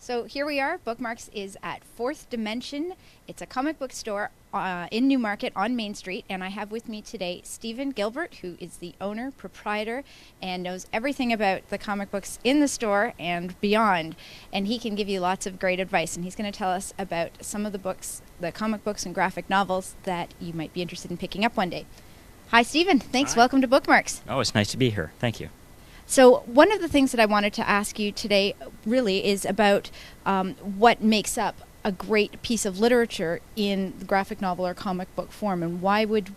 So here we are. Bookmarks is at Fourth Dimension. It's a comic book store in Newmarket on Main Street, and I have with me today Stephen Gilbert, who is the owner, proprietor, and knows everything about the comic books in the store and beyond. And he can give you lots of great advice, and he's going to tell us about some of the books, the comic books and graphic novels that you might be interested in picking up one day. Hi, Stephen. Thanks. Hi. Welcome to Bookmarks. Oh, it's nice to be here. Thank you. So one of the things that I wanted to ask you today really is about what makes up a great piece of literature in the graphic novel or comic book form, and why would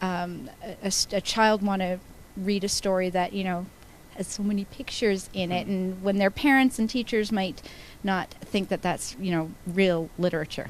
a child want to read a story that, you know, has so many pictures in it, and when their parents and teachers might not think that that's, you know, real literature.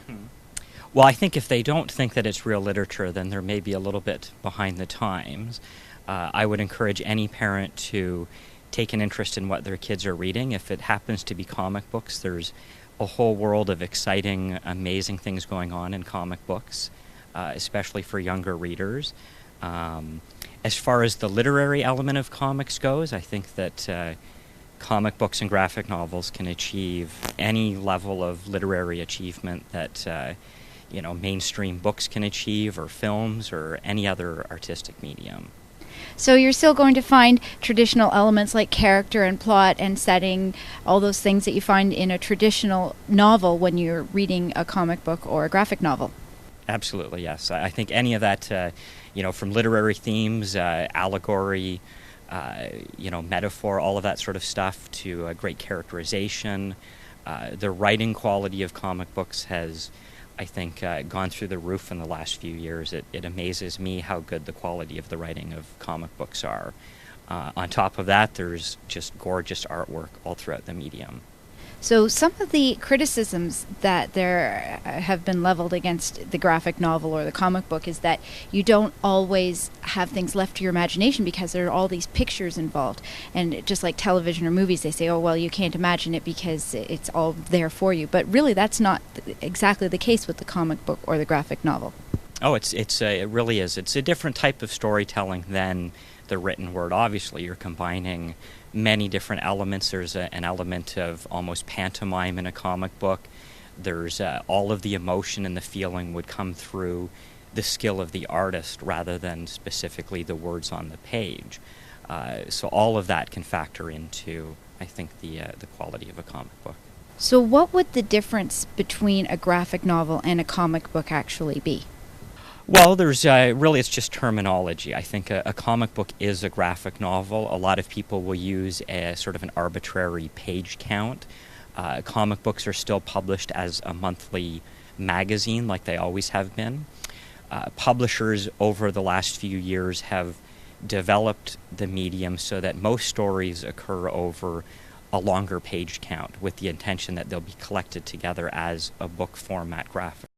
Well, I think if they don't think that it's real literature, then they're maybe a little bit behind the times. I would encourage any parent to take an interest in what their kids are reading. If it happens to be comic books, there's a whole world of exciting, amazing things going on in comic books, especially for younger readers. As far as the literary element of comics goes, I think that comic books and graphic novels can achieve any level of literary achievement that mainstream books can achieve, or films, or any other artistic medium. So you're still going to find traditional elements like character and plot and setting, all those things that you find in a traditional novel when you're reading a comic book or a graphic novel. Absolutely, yes. I think any of that, from literary themes, allegory, metaphor, all of that sort of stuff, to great characterization. The writing quality of comic books has, I think, gone through the roof in the last few years. It amazes me how good the quality of the writing of comic books are. On top of that, there's just gorgeous artwork all throughout the medium. So some of the criticisms that there have been leveled against the graphic novel or the comic book is that you don't always have things left to your imagination because there are all these pictures involved. And just like television or movies, they say, oh, well, you can't imagine it because it's all there for you. But really, that's not exactly the case with the comic book or the graphic novel. Oh, it really is. It's a different type of storytelling than the written word. Obviously, you're combining many different elements. There's an element of almost pantomime in a comic book. There's all of the emotion and the feeling would come through the skill of the artist rather than specifically the words on the page. So all of that can factor into, I think, the quality of a comic book. So what would the difference between a graphic novel and a comic book actually be? Well, there's really, it's just terminology. I think a comic book is a graphic novel. A lot of people will use a sort of an arbitrary page count. Comic books are still published as a monthly magazine like they always have been. Publishers over the last few years have developed the medium so that most stories occur over a longer page count with the intention that they'll be collected together as a book format graphic